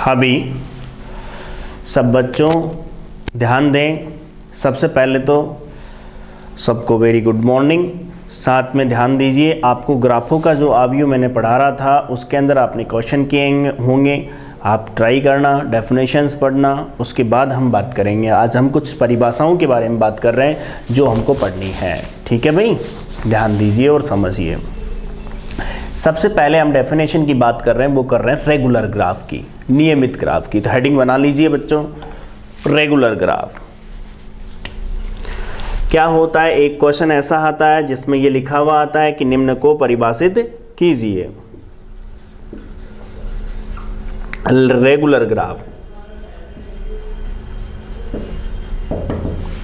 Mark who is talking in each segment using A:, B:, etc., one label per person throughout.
A: अभी सब बच्चों ध्यान दें। सबसे पहले तो सबको वेरी गुड मॉर्निंग। साथ में ध्यान दीजिए, आपको ग्राफों का जो आव्यू मैंने पढ़ा रहा था उसके अंदर आपने क्वेश्चन किए होंगे, आप ट्राई करना, डेफिनेशंस पढ़ना, उसके बाद हम बात करेंगे। आज हम कुछ परिभाषाओं के बारे में बात कर रहे हैं जो हमको पढ़नी है। ठीक है भाई, ध्यान दीजिए और समझिए। सबसे पहले हम डेफिनेशन की बात कर रहे हैं, वो कर रहे हैं रेगुलर ग्राफ की, नियमित ग्राफ की। तो हेडिंग बना लीजिए बच्चों, रेगुलर ग्राफ क्या होता है। एक क्वेश्चन ऐसा आता है जिसमें ये लिखा हुआ आता है कि निम्न को परिभाषित कीजिए। रेगुलर ग्राफ,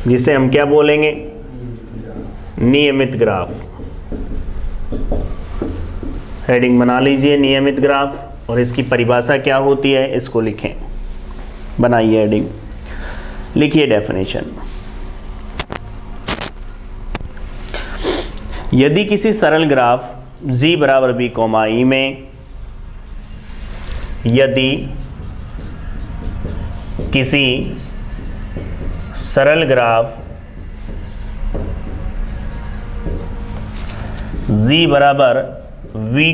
A: जिसे हम क्या बोलेंगे, नियमित ग्राफ। हेडिंग बना लीजिए नियमित ग्राफ, और इसकी परिभाषा क्या होती है इसको लिखें। बनाइए हेडिंग, लिखिए डेफिनेशन। यदि किसी सरल ग्राफ g बराबर b, ई में यदि किसी सरल ग्राफ g बराबर v,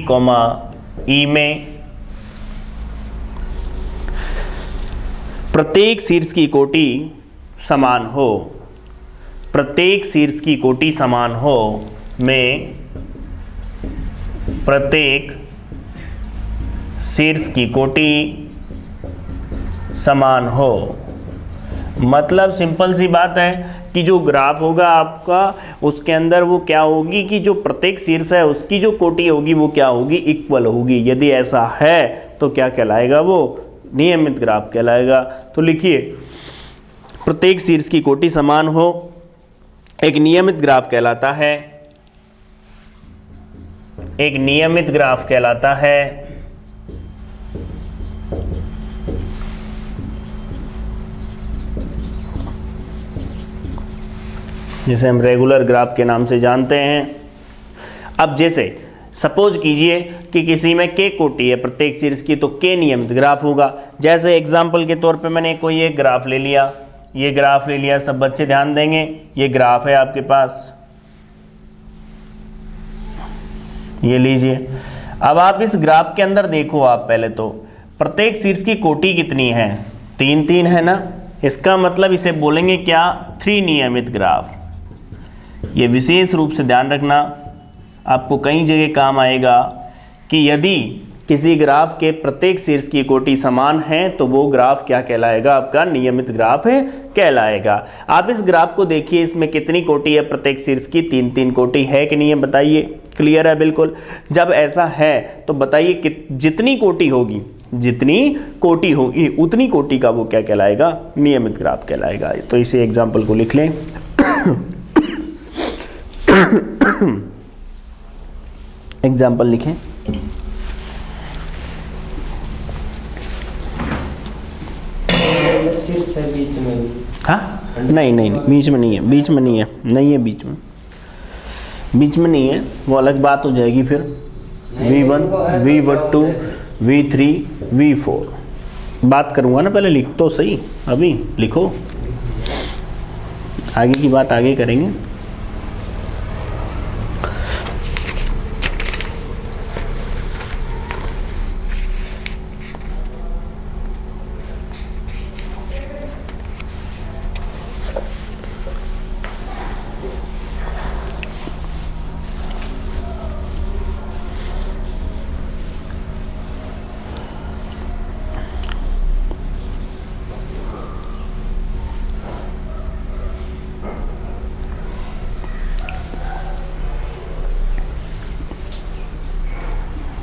A: ई में प्रत्येक शीर्ष की कोटि समान हो, प्रत्येक शीर्ष की कोटि समान हो में प्रत्येक शीर्ष की कोटि समान हो। मतलब सिंपल सी बात है कि जो ग्राफ होगा आपका उसके अंदर वो क्या होगी कि जो प्रत्येक शीर्ष है उसकी जो कोटि होगी वो क्या होगी, इक्वल होगी। यदि ऐसा है तो क्या कहलाएगा, वो नियमित ग्राफ कहलाएगा। तो लिखिए, प्रत्येक शीर्ष की कोटि समान हो एक नियमित ग्राफ कहलाता है, एक नियमित ग्राफ कहलाता है। जिसे हम रेगुलर ग्राफ के नाम से जानते हैं। अब जैसे सपोज कीजिए कि किसी में k कोटि है प्रत्येक शीर्ष की, तो k नियमित ग्राफ होगा। जैसे एग्जांपल के तौर पे मैंने कोई एक ग्राफ ले लिया, ये ग्राफ ले लिया, सब बच्चे ध्यान देंगे। ये ग्राफ है आपके पास, ये लीजिए। अब आप इस ग्राफ के अंदर देखो, आप पहले तो प्रत्येक शीर्ष की कोटि कितनी है, 3 3 है ना। इसका मतलब इसे बोलेंगे क्या, 3 नियमित ग्राफ। ये विशेष रूप से ध्यान रखना, आपको कई जगह काम आएगा कि यदि किसी ग्राफ के प्रत्येक शीर्ष की कोटि समान है तो वो ग्राफ क्या कहलाएगा, आपका नियमित ग्राफ है कहलाएगा। आप इस ग्राफ को देखिए, इसमें कितनी कोटि है प्रत्येक शीर्ष की, 3 3 कोटि है कि नहीं है, बताइए। क्लियर है बिल्कुल। जब ऐसा है तो बताइए कि जितनी कोटि होगी, जितनी कोटि होगी उतनी कोटि का वो क्या कहलाएगा, नियमित ग्राफ कहलाएगा। तो इसी एग्जाम्पल को लिख लें। एग्जाम्पल लिखें।
B: बीच में,
A: हाँ नहीं नहीं नहीं, बीच में नहीं है, बीच में नहीं है, नहीं है बीच में, बीच में नहीं है, वो अलग बात हो जाएगी फिर। V1, V2, V3, V4 बात करूँगा ना, पहले लिख तो सही, अभी लिखो, आगे की बात आगे करेंगे।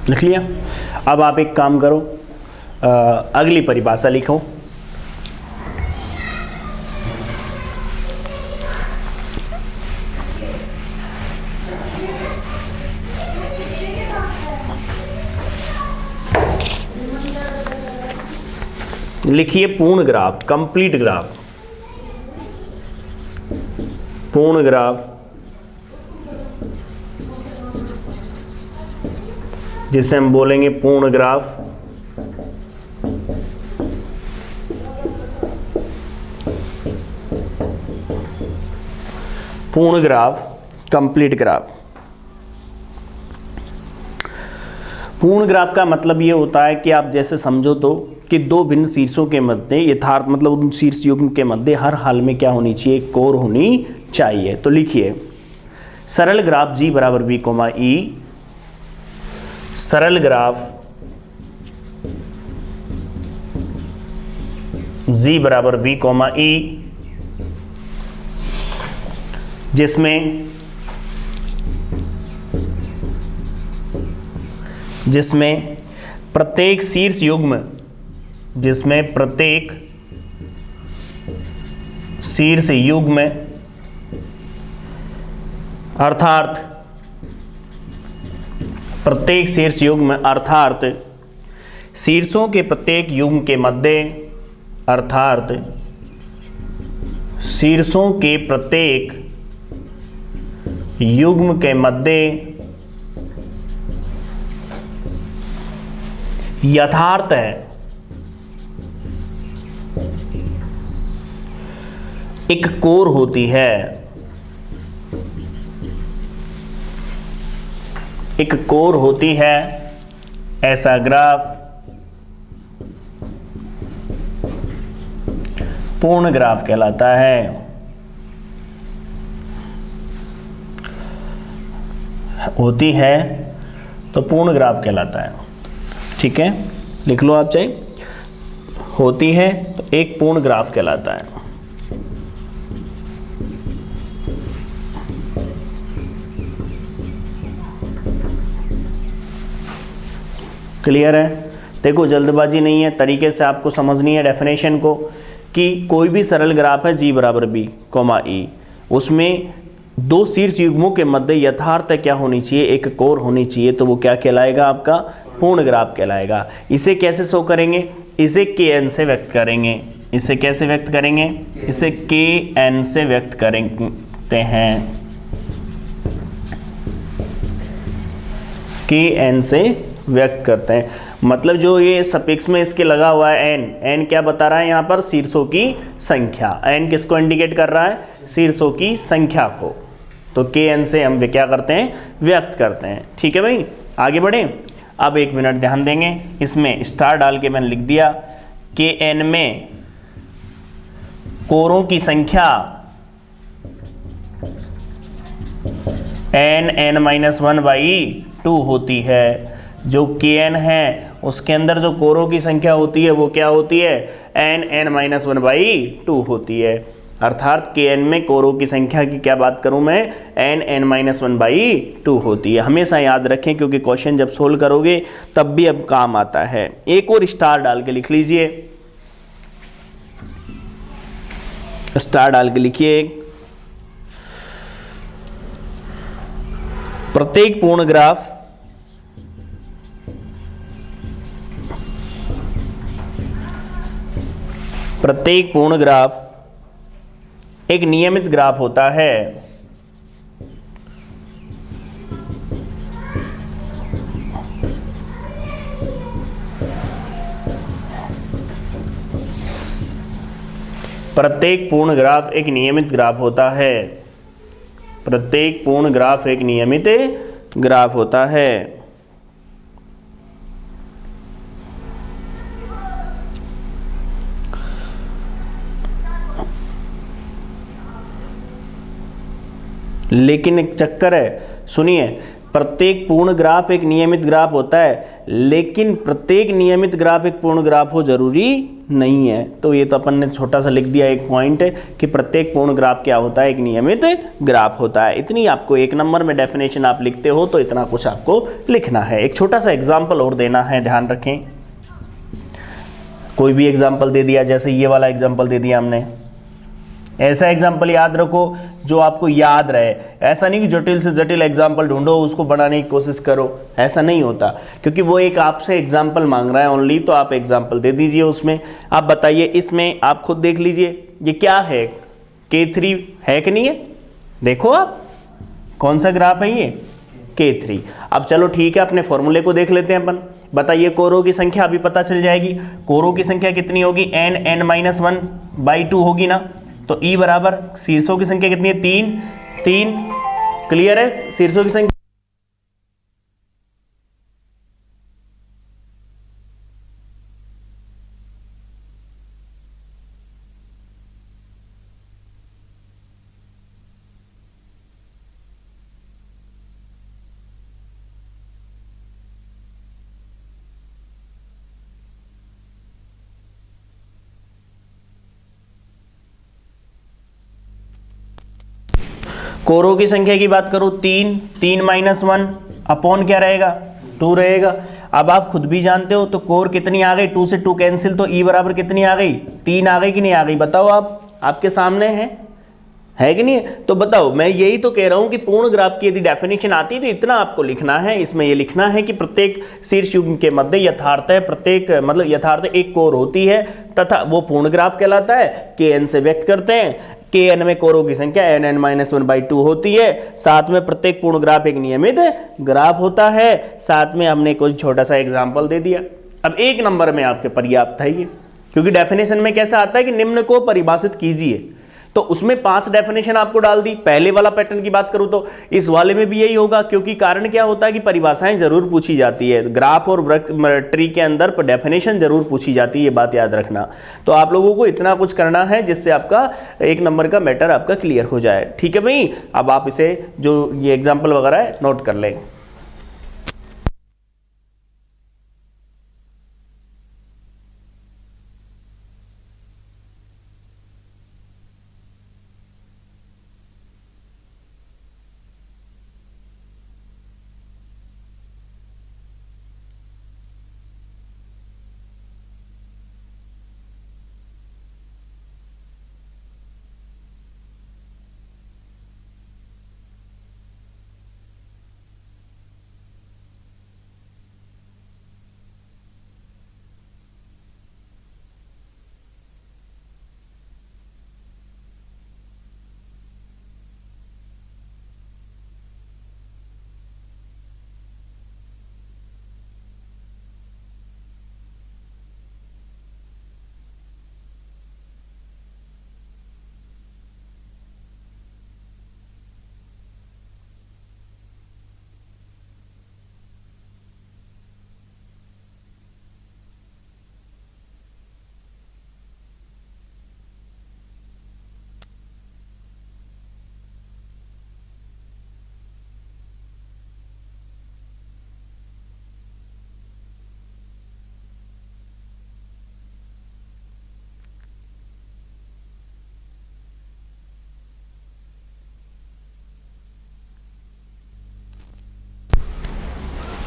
A: लिख लिया। अब आप एक काम करो, अगली परिभाषा लिखो। लिखिए पूर्ण ग्राफ, कंप्लीट ग्राफ, पूर्ण ग्राफ जिसे हम बोलेंगे पूर्ण ग्राफ। पूर्ण ग्राफ, कंप्लीट ग्राफ। पूर्ण ग्राफ का मतलब ये होता है कि आप जैसे समझो तो कि दो भिन्न शीर्षों के मध्य यथार्थ मतलब उन शीर्ष युग्म के मध्य हर हाल में क्या होनी चाहिए, कोर होनी चाहिए। तो लिखिए सरल ग्राफ G बराबर B कोमा E, सरल ग्राफ G बराबर V कोमा E जिसमें प्रत्येक शीर्ष युग्म, जिसमें प्रत्येक शीर्ष युग्म अर्थात प्रत्येक शीर्ष युग्म अर्थात शीर्षों के प्रत्येक युग्म के मध्य, अर्थात शीर्षों के प्रत्येक युग्म के मध्य यथार्थ है एक कोर होती है, एक कोर होती है, ऐसा ग्राफ पूर्ण ग्राफ कहलाता है। होती है तो पूर्ण ग्राफ कहलाता है। ठीक है, लिख लो आप चाहे, होती है तो एक पूर्ण ग्राफ कहलाता है। क्लियर है? देखो जल्दबाजी नहीं है, तरीके से आपको समझनी है डेफिनेशन को कि कोई भी सरल ग्राफ है G बराबर B कोमा E, उसमें दो शीर्ष युग्मों के मध्य यथार्थ क्या होनी चाहिए, एक कोर होनी चाहिए, तो वो क्या कहलाएगा, आपका पूर्ण ग्राफ कहलाएगा। इसे कैसे शो करेंगे, इसे Kn से व्यक्त करेंगे। इसे कैसे व्यक्त करेंगे, इसे Kn से व्यक्त करते हैं, Kn से व्यक्त करते हैं। मतलब जो ये सफिक्स में इसके लगा हुआ है n क्या बता रहा है यहाँ पर, शीर्षों की संख्या। n किसको इंडिकेट कर रहा है, शीर्षों की संख्या को। तो Kn से हम क्या करते हैं, व्यक्त करते हैं। ठीक है भाई, आगे बढ़े। अब एक मिनट ध्यान देंगे, इसमें स्टार डाल के मैंने लिख दिया Kn में कोरों की संख्या n(n-1/2 होती है। जो Kn है उसके अंदर जो कोरों की संख्या होती है वो क्या होती है, n(n-1/2 होती है। अर्थात Kn में कोरों की संख्या की क्या बात करूं मैं, n(n-1/2 होती है। हमेशा याद रखें क्योंकि क्वेश्चन जब सोल्व करोगे तब भी अब काम आता है। एक और स्टार डाल के लिख लीजिए, स्टार डाल के लिखिए, प्रत्येक पूर्ण ग्राफ एक नियमित ग्राफ होता है। प्रत्येक पूर्ण ग्राफ एक नियमित ग्राफ होता है। प्रत्येक पूर्ण ग्राफ एक नियमित ग्राफ होता है। लेकिन एक चक्कर है, सुनिए, प्रत्येक पूर्ण ग्राफ एक नियमित ग्राफ होता है, लेकिन प्रत्येक नियमित ग्राफ एक पूर्ण ग्राफ हो जरूरी नहीं है। तो ये तो अपन ने छोटा सा लिख दिया एक पॉइंट कि प्रत्येक पूर्ण ग्राफ क्या होता है, एक नियमित ग्राफ होता है। इतनी आपको एक नंबर में डेफिनेशन आप लिखते हो तो इतना कुछ आपको लिखना है। एक छोटा सा एग्जाम्पल और देना है, ध्यान रखें। कोई भी एग्जाम्पल दे दिया, जैसे ये वाला एग्जाम्पल दे दिया हमने, ऐसा एग्जाम्पल याद रखो जो आपको याद रहे। ऐसा नहीं कि जटिल से जटिल एग्जाम्पल ढूंढो उसको बनाने की कोशिश करो, ऐसा नहीं होता, क्योंकि वो एक आपसे एग्जाम्पल मांग रहा है ओनली, तो आप एग्जाम्पल दे दीजिए उसमें। आप बताइए, इसमें आप खुद देख लीजिए ये क्या है, K3 है कि नहीं है, देखो आप कौन सा ग्राफ है ये, K3। अब चलो ठीक है, अपने फॉर्मूले को देख लेते हैं अपन। बताइए, कोरों की संख्या अभी पता चल जाएगी। कोरों की संख्या कितनी होगी, n(n-1/2 होगी ना। तो E बराबर शीर्षों की संख्या कितनी है, 3, 3। क्लियर है शीर्षों की संख्या। कोरों की संख्या की बात करो 3, 3 - 1 अपॉन क्या रहेगा 2 रहेगा। अब आप खुद भी जानते हो तो कोर कितनी आ गई, 2 से 2 कैंसिल, तो ई बराबर कितनी आ गई 3 आ गई कि नहीं आ गई, बताओ आप, आपके सामने है कि नहीं। तो बताओ, मैं यही तो कह रहा हूं कि पूर्ण ग्राफ की यदि डेफिनेशन आती तो इतना आपको लिखना है, इसमें ये लिखना है कि प्रत्येक शीर्ष युग्म के मध्य यथार्थ है, प्रत्येक मतलब यथार्थ एक कोर होती है तथा वो पूर्ण ग्राफ कहलाता है, kn से व्यक्त करते हैं। kn में कोरों की संख्या nn-1/2 होती है। साथ में प्रत्येक पूर्ण ग्राफ एक नियमित ग्राफ होता है। साथ में हमने कुछ छोटा सा एग्जाम्पल दे दिया। अब 1 नंबर में आपके पर्याप्त है ये, क्योंकि डेफिनेशन में कैसा आता है कि निम्न को परिभाषित कीजिए, तो उसमें 5 डेफिनेशन आपको डाल दी। पहले वाला पैटर्न की बात करूं तो इस वाले में भी यही होगा, क्योंकि कारण क्या होता है कि परिभाषाएं जरूर पूछी जाती है ग्राफ और ट्री के अंदर, पर डेफिनेशन जरूर पूछी जाती है, ये बात याद रखना। तो आप लोगों को इतना कुछ करना है जिससे आपका 1 नंबर का मैटर आपका क्लियर हो जाए। ठीक है भाई, अब आप इसे जो ये एग्जाम्पल वगैरह है नोट कर लें।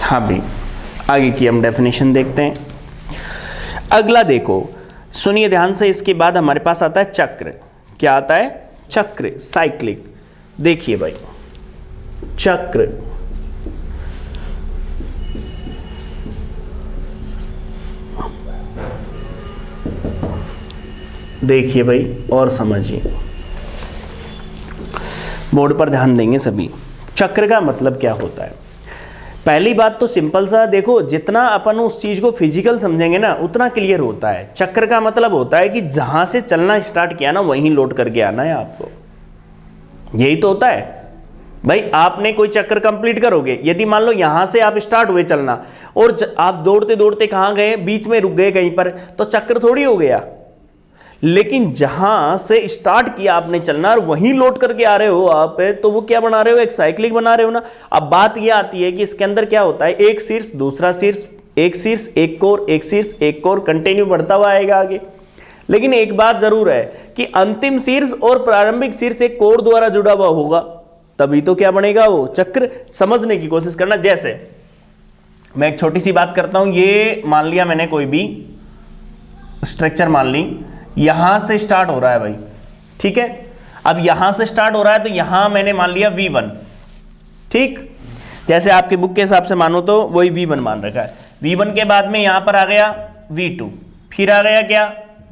A: हाँ भाई, आगे की हम डेफिनेशन देखते हैं। अगला देखो, सुनिए ध्यान से, इसके बाद हमारे पास आता है चक्र। क्या आता है? चक्र, साइक्लिक। देखिए भाई, चक्र देखिए भाई और समझिए, बोर्ड पर ध्यान देंगे सभी। चक्र का मतलब क्या होता है? पहली बात तो सिंपल सा देखो, जितना अपन उस चीज को फिजिकल समझेंगे ना उतना क्लियर होता है। चक्र का मतलब होता है कि जहां से चलना स्टार्ट किया ना वहीं लौट करके आना है आपको, यही तो होता है भाई। आपने कोई चक्कर कंप्लीट करोगे, यदि मान लो यहां से आप स्टार्ट हुए चलना और आप दौड़ते दौड़ते कहां गए, बीच में रुक गए कहीं पर, तो चक्कर थोड़ी हो गया। लेकिन जहां से स्टार्ट किया आपने चलना और वहीं लौट करके आ रहे हो आप, तो वो क्या बना रहे हो? एक साइक्लिक बना रहे हो ना। अब बात यह आती है कि इसके अंदर क्या होता है, एक शीर्ष दूसरा शीर्ष, एक शीर्ष एक कोर, एक शीर्ष एक कोर, कंटिन्यू बढ़ता हुआ आएगा आगे। लेकिन एक बात जरूर है कि अंतिम शीर्ष और प्रारंभिक शीर्ष एक कोर द्वारा जुड़ा हुआ होगा, तभी तो क्या बनेगा वो चक्र। समझने की कोशिश करना। जैसे मैं एक छोटी सी बात करता हूं, ये मान लिया मैंने कोई भी स्ट्रक्चर मान ली, यहां से स्टार्ट हो रहा है भाई, ठीक है। अब यहां से स्टार्ट हो रहा है तो यहां मैंने मान लिया V1, ठीक। जैसे आपके बुक के हिसाब से मानो तो वही V1 मान रखा है। V1 के बाद में यहां पर आ गया V2, फिर आ गया क्या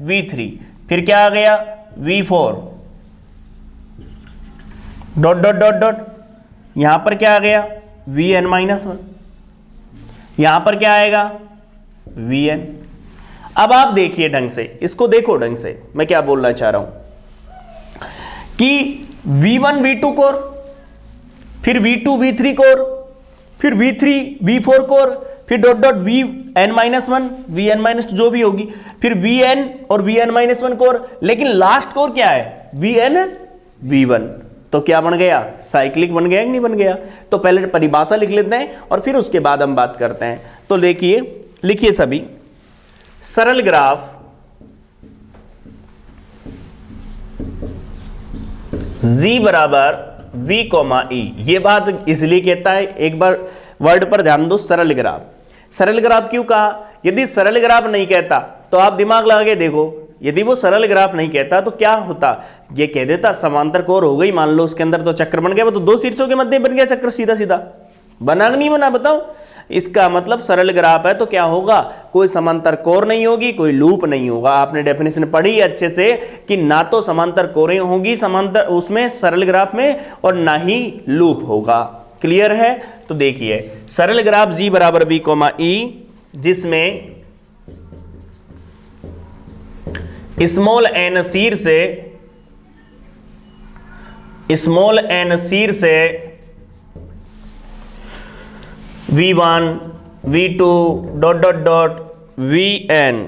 A: V3, फिर क्या आ गया V4, dot dot dot dot, यहां पर क्या आ गया Vn-1, यहां पर क्या आएगा Vn। अब आप देखिए ढंग से, इसको देखो ढंग से, मैं क्या बोलना चाह रहा हूं कि V1 V2 कोर, फिर V2 V3 कोर, फिर V3 V4 कोर, फिर डॉट डॉट Vn-1 Vn-2 जो भी होगी, फिर Vn और Vn-1 कोर, लेकिन लास्ट कोर क्या है Vn V1। तो क्या बन गया, साइक्लिक बन गया कि नहीं बन गया। तो पहले परिभाषा लिख लेते हैं और फिर उसके बाद हम बात करते हैं। तो देखिए, लिखिए सभी, सरल ग्राफ G बराबर V, E। ये बात इसलिए कहता है, एक बार वर्ड पर ध्यान दो, सरल ग्राफ। सरल ग्राफ क्यों कहा, यदि सरल ग्राफ नहीं कहता तो आप दिमाग लगा के देखो, यदि वो सरल ग्राफ नहीं कहता तो क्या होता, ये कह देता समांतर कोर हो गई, मान लो उसके अंदर तो चक्र बन गया, वो तो दो शीर्षों के मध्य बन गया चक्र, सीधा सीधा। बना नहीं बना बताओ। इसका मतलब सरल ग्राफ है तो क्या होगा, कोई समांतर कोर नहीं होगी, कोई लूप नहीं होगा। आपने डेफिनेशन पढ़ी है अच्छे से कि ना तो समांतर कोरें होगी समांतर उसमें सरल ग्राफ में, और ना ही लूप होगा। क्लियर है। तो देखिए, सरल ग्राफ G बराबर V, E, जिसमें स्मॉल n शीर्ष से V1 V2 dot dot dot Vn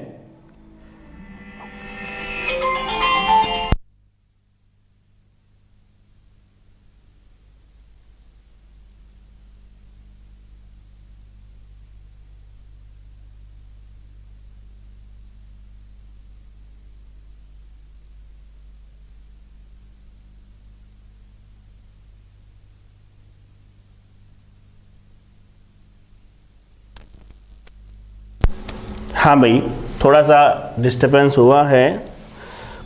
A: हाँ भाई, थोड़ा सा डिस्टर्बेंस हुआ है,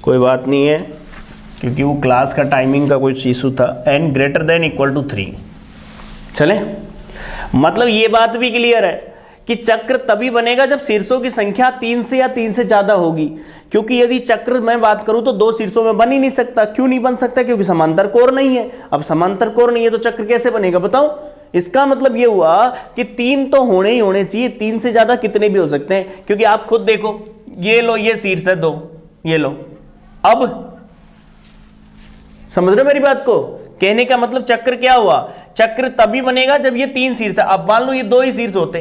A: कोई बात नहीं है, क्योंकि वो क्लास का टाइमिंग का कुछ इशू था। n > 3 चले, मतलब ये बात भी क्लियर है कि चक्र तभी बनेगा जब शीर्षों की संख्या 3 से या 3 से ज्यादा होगी। क्योंकि यदि चक्र मैं बात करूं तो दो शीर्षों में बन ही नहीं सकता। क्यों नहीं बन सकता, क्योंकि समांतर कोर नहीं है। अब समांतर कोर नहीं है तो चक्र कैसे बनेगा बताओ। इसका मतलब ये हुआ कि 3 तो होने ही होने चाहिए, 3 से ज्यादा कितने भी हो सकते हैं। क्योंकि आप खुद देखो, ये लो, ये शीर्ष है 2, ये लो। अब समझ रहे हो मेरी बात को, कहने का मतलब चक्र क्या हुआ, चक्र तभी बनेगा जब ये 3 शीर्ष है। अब मान लो ये 2 ही शीर्ष होते,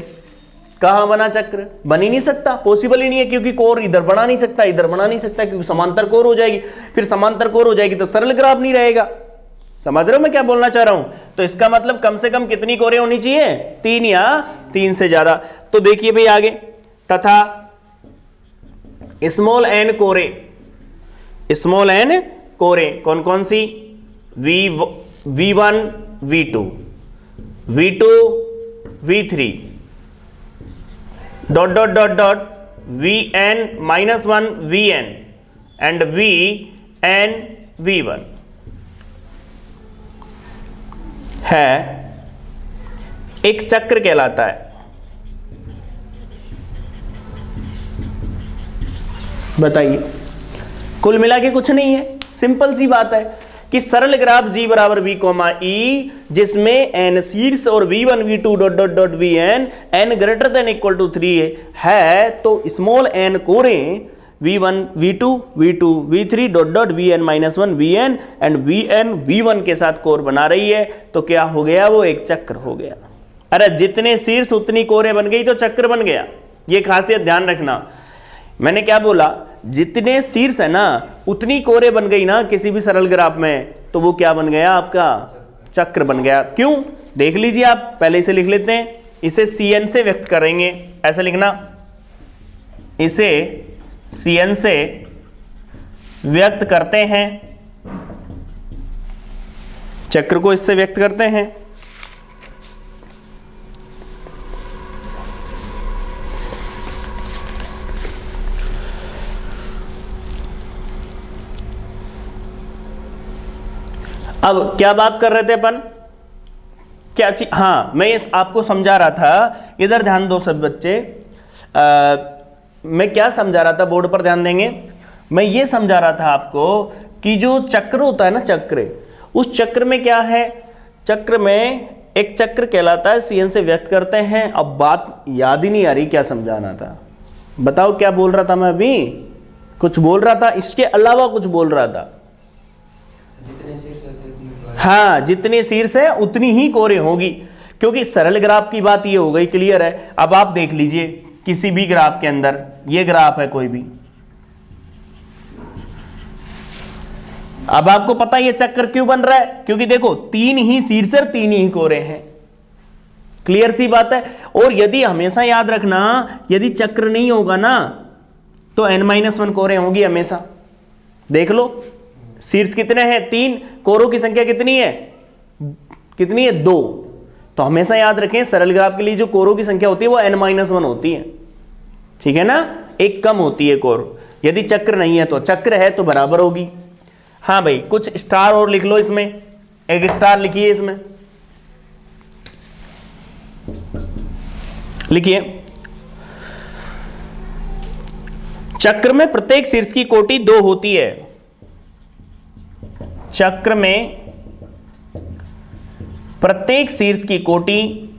A: कहां बना चक्र, बन ही नहीं सकता, पॉसिबल ही नहीं है। क्योंकि कोर इधर बना नहीं सकता, इधर बना नहीं सकता, क्योंकि समांतर कोर हो जाएगी। फिर समांतर कोर हो जाएगी तो सरल ग्राफ नहीं रहेगा। समझ रहे हो मैं क्या बोलना चाह रहा हूं। तो इसका मतलब कम से कम कितनी कोरें होनी चाहिए, 3 या 3 से ज्यादा। तो देखिए भाई आगे, तथा स्मॉल n कोरें कौन कौन सी, V1 V2 V3 dot dot dot dot Vn-1 Vn and Vn V1 है, एक चक्र कहलाता है। बताइए, कुल मिला के कुछ नहीं है, सिंपल सी बात है कि सरल ग्राफ G बराबर V, E, जिसमें n शीर्ष और V1 V2 dot dot dot Vn n > 3 है, तो small n कोरें V1 V2 V3 dot dot Vn-1 Vn and Vn V1 के साथ कोर बना रही है। तो क्या हो गया, वो एक चक्र हो गया। अरे जितने शीर्ष उतनी कोरें बन गई तो चक्र बन गया। ये खासियत ध्यान रखना, मैंने क्या बोला, जितने शीर्ष है ना उतनी कोरें बन गई ना किसी भी सरल ग्राफ में, तो वो क्या बन गया, आपका चक्र बन गया। क्यों, देख लीजिए आप, पहले इसे लिख लेते हैं, इसे Cn से व्यक्त करेंगे, ऐसा लिखना, इसे Cn से व्यक्त करते हैं, चक्र को इससे व्यक्त करते हैं। अब क्या बात कर रहे थे अपन, क्या चीज, हाँ मैं इस आपको समझा रहा था, इधर ध्यान दो सब बच्चे। मैं क्या समझा रहा था, बोर्ड पर ध्यान देंगे। मैं ये समझा रहा था आपको कि जो चक्र होता है ना, चक्र, उस चक्र में क्या है, चक्र में एक चक्र कहलाता है, Cn से व्यक्त करते हैं। अब बात याद ही नहीं आ रही क्या समझाना था, बताओ क्या बोल रहा था मैं अभी, कुछ बोल रहा था, इसके अलावा कुछ बोल रहा था।
B: जितने शीर्ष होते
A: हाँ, जितने शीर्ष है उतनी ही कोरें होगी, क्योंकि सरल ग्राफ की बात ये हो गई, क्लियर है। अब आप देख लीजिए किसी भी ग्राफ के अंदर, ये ग्राफ है कोई भी, अब आपको पता है ये चक्र क्यों बन रहा है, क्योंकि देखो तीन ही शीर्ष और तीन ही कोरे हैं, क्लियर सी बात है। और यदि हमेशा याद रखना, यदि चक्र नहीं होगा ना तो n-1 कोरें होगी हमेशा। देख लो शीर्ष कितने हैं, 3, कोरों की संख्या कितनी है, कितनी है, 2। तो हमेशा याद रखें सरल ग्राफ के लिए जो कोरों की संख्या होती है वो n-1 होती है, ठीक है ना, एक कम होती है कोर। यदि चक्र नहीं है तो चक्र है तो बराबर होगी। हाँ भाई, कुछ स्टार और लिख लो इसमें, एक स्टार लिखिए इसमें, लिखिए चक्र में प्रत्येक शीर्ष की कोटि 2 होती है। चक्र में प्रत्येक शीर्ष की कोटि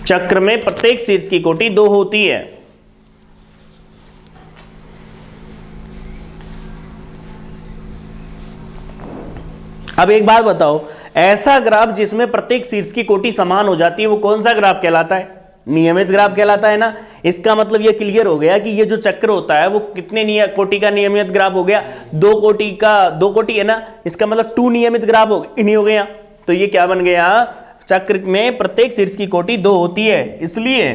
A: चक्र में प्रत्येक शीर्ष की कोटि 2 होती है। अब एक बात बताओ, ऐसा ग्राफ जिसमें प्रत्येक शीर्ष की कोटि समान हो जाती है वो कौन सा ग्राफ कहलाता है, नियमित ग्राफ कहलाता है ना। इसका मतलब ये क्लियर हो गया कि ये जो चक्र होता है वो कितने कोटि का नियमित ग्राफ हो गया, 2 कोटि का, 2 कोटि है ना, इसका मतलब 2 नियमित ग्राफ हो नहीं हो गया। तो ये क्या बन गया, चक्र में प्रत्येक शीर्ष की कोटि 2 होती है, इसलिए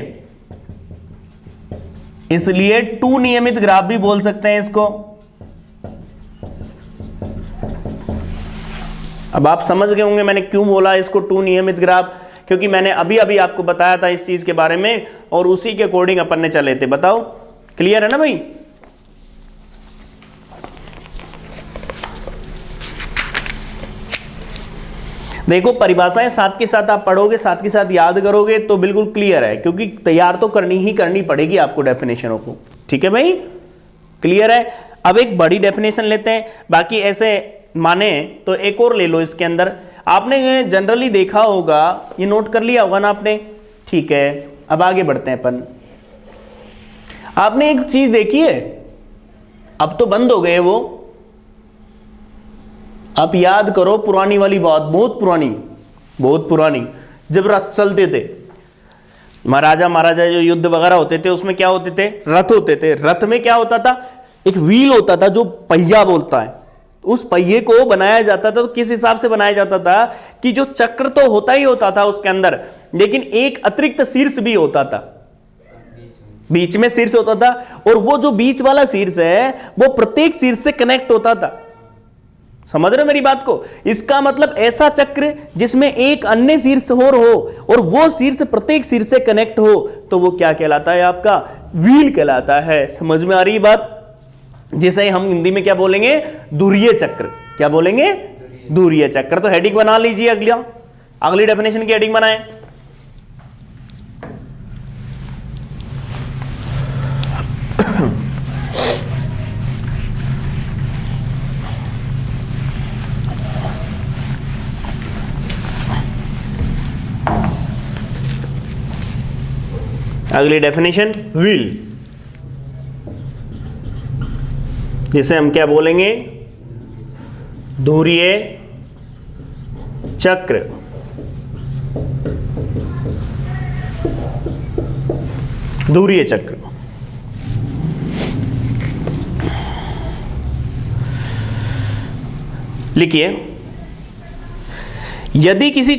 A: 2 नियमित ग्राफ भी बोल सकते हैं इसको। अब आप समझ गए होंगे मैंने क्यों बोला इसको 2 नियमित ग्राफ, क्योंकि मैंने अभी अभी आपको बताया था इस चीज के बारे में और उसी के अकॉर्डिंग अपन ने चले थे। बताओ क्लियर है ना भाई। देखो परिभाषाएं साथ के साथ आप पढ़ोगे, साथ के साथ याद करोगे तो बिल्कुल क्लियर है, क्योंकि तैयार तो करनी ही करनी पड़ेगी आपको डेफिनेशनों को, ठीक है भाई, क्लियर है। अब एक बड़ी डेफिनेशन लेते हैं, बाकी ऐसे माने तो एक और ले लो इसके अंदर। आपने जनरली देखा होगा, ये नोट कर लिया होगा ना आपने, ठीक है। अब आगे बढ़ते हैं अपन। आपने एक चीज देखी है, अब तो बंद हो गए वो, आप याद करो पुरानी वाली बात, बहुत पुरानी, जब रथ चलते थे, महाराजा जो युद्ध वगैरह होते थे उसमें क्या होते थे, रथ होते थे। रथ में क्या होता था, एक व्हील होता था जो पहिया बोलता है, उस पहिए को बनाया जाता था। तो किस हिसाब से बनाया जाता था कि जो चक्र तो होता ही होता था उसके अंदर, लेकिन एक अतिरिक्त शीर्ष भी होता था, बीच में शीर्ष होता था, और वो जो बीच वाला शीर्ष है वो प्रत्येक शीर्ष से कनेक्ट होता था। समझ रहे हो मेरी बात को। इसका मतलब ऐसा चक्र जिसमें एक अन्य शीर्ष हो और वो शीर्ष प्रत्येक शीर्ष से कनेक्ट हो, तो वो क्या कहलाता है, आपका व्हील कहलाता है। समझ में आ रही बात। जिसे हम हिंदी में क्या बोलेंगे, धुरीय चक्र। क्या बोलेंगे, धुरीय चक्र। तो हेडिंग बना लीजिए, अगली डेफिनेशन की हेडिंग बनाएं। अगली डेफिनेशन व्हील, जिसे हम क्या बोलेंगे, धुरीय चक्र। धुरीय चक्र लिखिए, यदि किसी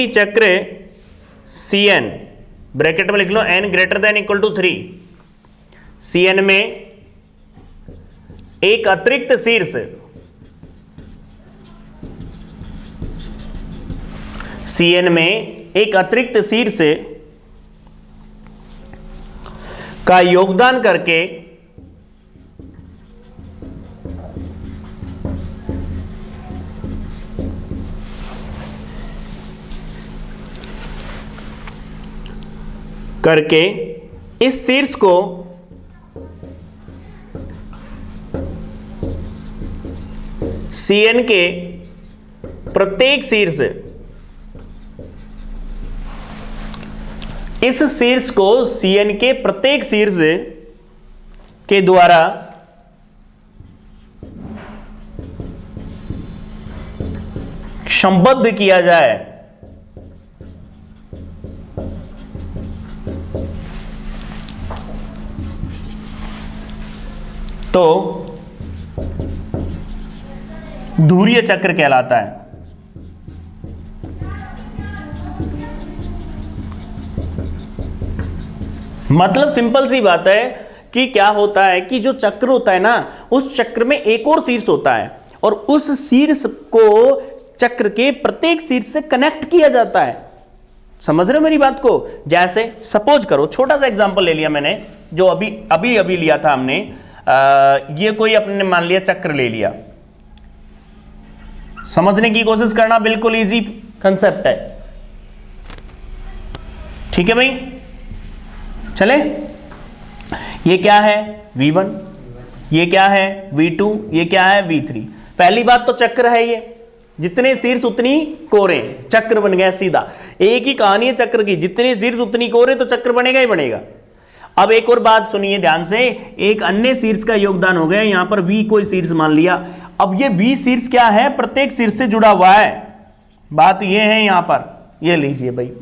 A: चक्र Cn, ब्रैकेट में लिख लो n greater than equal to 3, Cn में एक अतिरिक्त शीर्ष, Cn में एक अतिरिक्त शीर्ष का योगदान करके इस शीर्ष को Cn के प्रत्येक शीर्ष इस शीर्ष को Cn के प्रत्येक शीर्ष के द्वारा संबद्ध किया जाए तो धुरीय चक्र कहलाता है। मतलब सिंपल सी बात है कि क्या होता है कि जो चक्र होता है ना, उस चक्र में एक और शीर्ष होता है और उस शीर्ष को चक्र के प्रत्येक शीर्ष से कनेक्ट किया जाता है। समझ रहे हो मेरी बात को? जैसे सपोज करो, छोटा सा एग्जांपल ले लिया मैंने, जो अभी लिया था हमने। ये कोई अपने मान लिया चक्र ले लिया। समझने की कोशिश करना, बिल्कुल इजी कंसेप्ट है। ठीक है भाई, चले। ये क्या है? V1, ये क्या है? V2, ये क्या है? V3। पहली बात तो चक्र है, ये जितने शीर्ष उतनी कोरें, चक्र बन गया सीधा। एक ही कहानी है चक्र की, जितने शीर्ष उतनी कोरें, तो चक्र बनेगा ही बनेगा। अब एक और बात सुनिए ध्यान से, एक अन्य शीर्ष का योगदान हो गया। यहां पर V कोई शीर्ष मान लिया। अब ये V शीर्ष क्या है? प्रत्येक शीर्ष से जुड़ा हुआ है। बात ये है यहां पर, ये लीजिए भाई,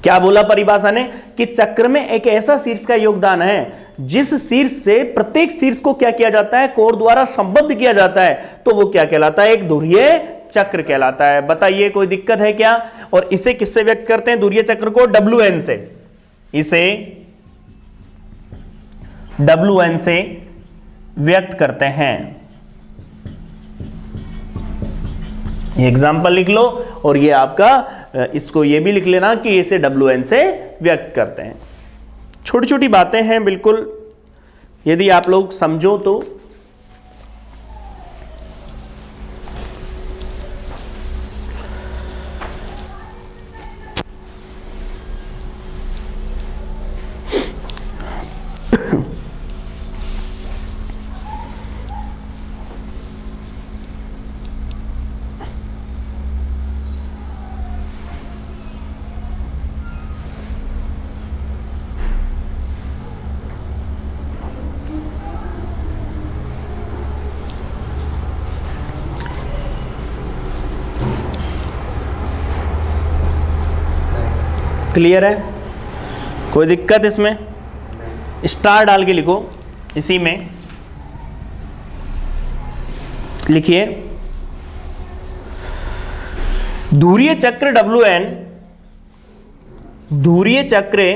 A: क्या बोला परिभाषा ने कि चक्र में एक ऐसा शीर्ष का योगदान है जिस शीर्ष से प्रत्येक शीर्ष को क्या किया जाता है? कोर द्वारा संबद्ध किया जाता है। तो वो क्या कहलाता है? एक धुरीय चक्र कहलाता है। बताइए कोई दिक्कत है क्या? और इसे किससे व्यक्त करते हैं धुरीय चक्र को? WN से। इसे WN से व्यक्त करते हैं। एग्जाम्पल लिख लो, और ये आपका इसको ये भी लिख लेना कि इसे WN से व्यक्त करते हैं। छोटी छोटी बातें हैं बिल्कुल, यदि आप लोग समझो तो। क्लियर है? कोई दिक्कत इसमें? स्टार डाल के लिखो, इसी में लिखिए धुरीय चक्र WN, धुरीय चक्र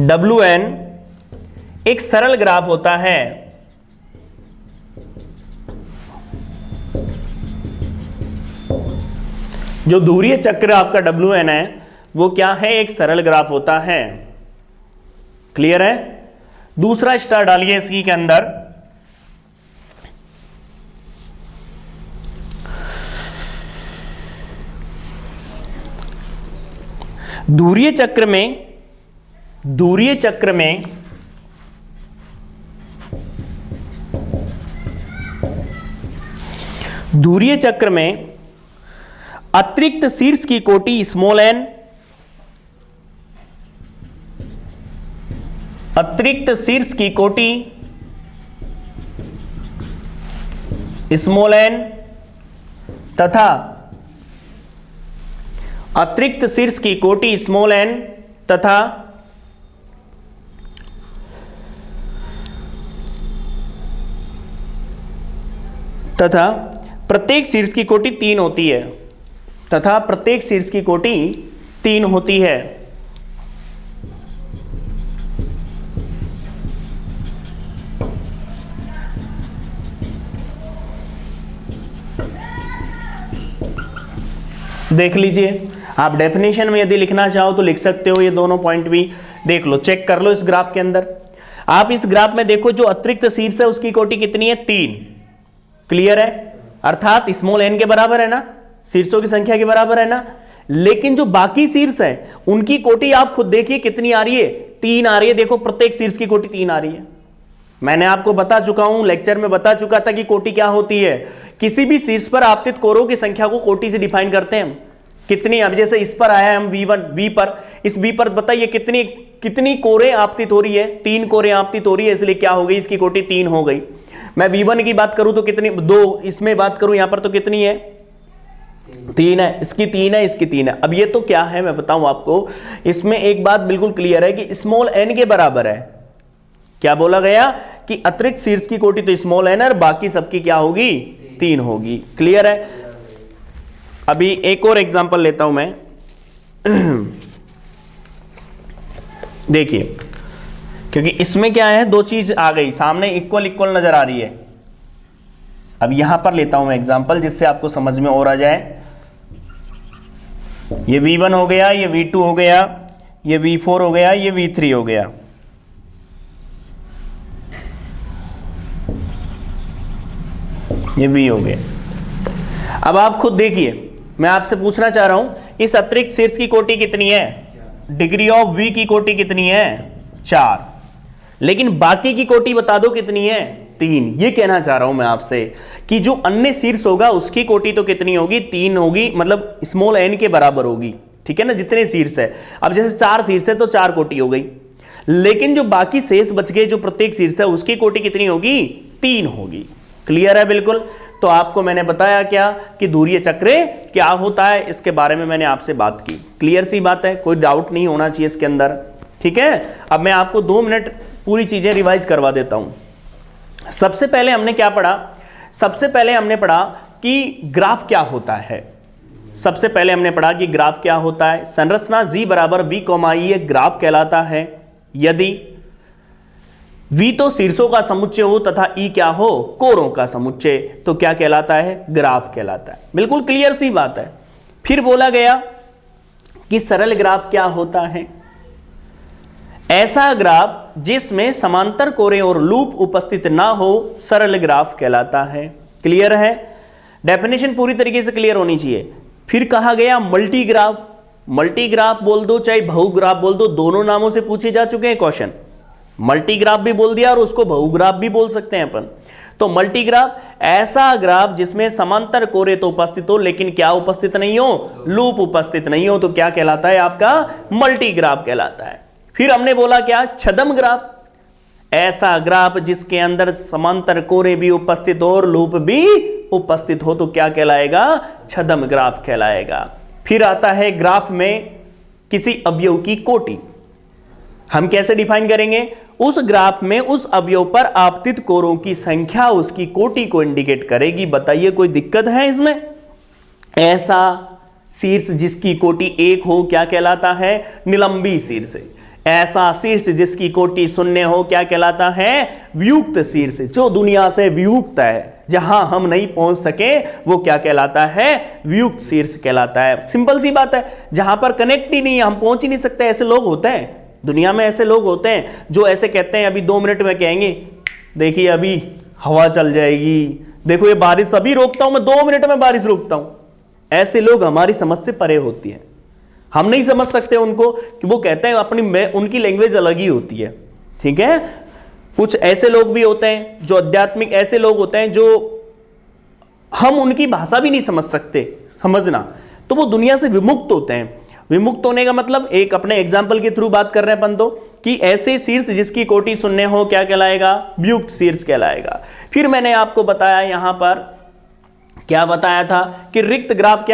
A: WN एक सरल ग्राफ होता है। जो धुरीय चक्र आपका WN है वो क्या है? एक सरल ग्राफ होता है। क्लियर है? दूसरा स्टार डालिए इसी के अंदर। धुरीय चक्र में, धुरीय चक्र में धुरीय चक्र में अतिरिक्त शीर्ष की कोटि n, अतिरिक्त शीर्ष की कोटि n तथा अतिरिक्त शीर्ष की कोटि n तथा प्रत्येक शीर्ष की कोटि 3 होती है, तथा प्रत्येक शीर्ष की कोटि 3 होती है। देख लीजिए, आप डेफिनेशन में यदि लिखना चाहो तो लिख सकते हो। ये दोनों पॉइंट भी देख लो, चेक कर लो इस ग्राफ के अंदर। आप इस ग्राफ में देखो, जो अतिरिक्त शीर्ष है उसकी कोटि कितनी है? 3। क्लियर है? अर्थात n के बराबर है ना, शीर्षों की संख्या के बराबर है ना। लेकिन जो बाकी शीर्ष है उनकी कोटि आप खुद देखिए कितनी आ रही है? 3 आ रही है। देखो, प्रत्येक शीर्ष की कोटि 3 आ रही है। मैंने आपको बता चुका हूं, लेक्चर में बता चुका था कि कोटि क्या होती है। किसी भी शीर्ष पर आपतित कोरों की संख्या को कोटि से डिफाइन करते हैं हम। कितनी, अब जैसे इस पर आया है हम V1 V पर, इस B पर बताइए कितनी कोरें आपतित हो रही है, 3 कोरें आपतित हो रही है, इसलिए क्या हो गई, इसकी कोटि 3 हो गई। मैं V1 की बात करूं तो कितनी, 2, इसमें बात करूं यहां पर तो कितनी है, 3 है, इसकी 3 है, इसकी 3 है। अब ये तो क्या है मैं बताऊं आपको, इसमें एक बात बिल्कुल क्लियर है कि स्मॉल n के बराबर है। क्या बोला गया कि अतिरिक्त शीर्ष की कोटि तो स्मॉल n है और बाकी सबकी क्या होगी, 3 होगी। क्लियर है। अभी एक और एग्जांपल लेता हूं मैं देखिए, क्योंकि इसमें क्या है, 2 चीज आ गई सामने, इक्वल इक्वल नजर आ रही है। अब यहां पर लेता हूं मैं एग्जांपल जिससे आपको समझ में और आ जाए। ये V1 हो गया, ये V2 हो गया, ये V4 हो गया, ये V3 हो गया। ये V हो गया। अब आप खुद देखिए, मैं आपसे पूछना चाह रहा हूं, इस अतिरिक्त शीर्ष की कोटि कितनी है, डिग्री ऑफ V की कोटि कितनी है, 4, लेकिन बाकी की कोटि बता दो कितनी है, 3। ये कहना चाह रहा हूं मैं आपसे कि जो अन्य शीर्ष होगा उसकी कोटि तो कितनी होगी, 3 होगी, मतलब स्मॉल n के बराबर होगी। ठीक है ना, जितने शीर्ष है। अब जैसे 4 शीर्ष है तो 4 कोटि हो गई, लेकिन जो बाकी शेष बच गए, जो प्रत्येक शीर्ष है उसकी कोटि कितनी होगी, 3 होगी। क्लियर है बिल्कुल। तो आपको मैंने बताया क्या कि धुरीय चक्र क्या होता है, इसके बारे में मैंने आपसे बात की। क्लियर सी बात है, कोई डाउट नहीं होना चाहिए इसके अंदर। ठीक है, अब मैं आपको 2 मिनट पूरी चीजें रिवाइज करवा देता हूं। सबसे पहले हमने क्या पढ़ा, सबसे पहले हमने पढ़ा कि ग्राफ क्या होता है। सबसे पहले हमने पढ़ा कि ग्राफ क्या होता है। संरचना G बराबर V, E एक ग्राफ कहलाता है यदि V तो शीर्षों का समुच्चय हो तथा E क्या हो, कोरों का समुच्चय, तो क्या कहलाता है, ग्राफ कहलाता है। बिल्कुल क्लियर सी बात है। फिर बोला गया कि सरल ग्राफ क्या होता है, ऐसा ग्राफ जिसमें समांतर कोरे और लूप उपस्थित ना हो सरल ग्राफ कहलाता है। क्लियर है, डेफिनेशन पूरी तरीके से क्लियर होनी चाहिए। फिर कहा गया मल्टी ग्राफ, मल्टी ग्राफ बोल दो चाहे बहुग्राफ बोल दो, दोनों नामों से पूछे जा चुके हैं क्वेश्चन। मल्टी ग्राफ भी बोल दिया और उसको बहुग्राफ भी बोल सकते हैं अपन। तो मल्टी ग्राफ ऐसा ग्राफ जिसमें समांतर कोरे तो उपस्थित हो लेकिन क्या उपस्थित नहीं हो, लूप उपस्थित नहीं हो, तो क्या कहलाता है, आपका मल्टी ग्राफ कहलाता है। फिर हमने बोला क्या, छद्म ग्राफ, ऐसा ग्राफ जिसके अंदर समांतर कोरे भी उपस्थित हो और लूप भी उपस्थित हो, तो क्या कहलाएगा, छद्म ग्राफ कहलाएगा। फिर आता है ग्राफ में किसी अवयव की कोटि। हम कैसे डिफाइन करेंगे, उस ग्राफ में उस अवयव पर आपतित कोरों की संख्या उसकी कोटि को इंडिकेट करेगी। बताइए कोई दिक्कत है इसमें। ऐसा शीर्ष जिसकी कोटि 1 हो क्या कहलाता है, निलंबी शीर्ष। ऐसा शीर्ष जिसकी कोटि 0 हो क्या कहलाता है, वियुक्त शीर्ष। जो दुनिया से वियुक्त है, जहां हम नहीं पहुंच सके, वो क्या कहलाता है, वियुक्त शीर्ष कहलाता है। सिंपल सी बात है, जहां पर कनेक्ट ही नहीं है, हम पहुंच ही नहीं सकते। ऐसे लोग होते हैं दुनिया में, ऐसे लोग होते हैं जो ऐसे कहते हैं अभी 2 मिनट में कहेंगे देखिए अभी हवा चल जाएगी, देखो ये बारिश अभी रोकता हूं मैं, 2 मिनट में बारिश रोकता हूं। ऐसे लोग हमारी समझ से परे होती है, हम नहीं समझ सकते उनको कि वो कहते हैं अपनी, उनकी लैंग्वेज अलग ही होती है। ठीक है, कुछ ऐसे लोग भी होते हैं जो आध्यात्मिक ऐसे लोग होते हैं जो हम उनकी भाषा भी नहीं समझ सकते, समझना, तो वो दुनिया से विमुक्त होते हैं। विमुक्त होने का मतलब, एक अपने एग्जाम्पल के थ्रू बात कर रहे हैं अपन तो, कि ऐसे शीर्ष जिसकी कोटि 0 हो क्या कहलाएगा, वियुक्त शीर्ष कहलाएगा। फिर मैंने आपको बताया यहां पर क्या बताया था कि रिक्त ग्राफ क्या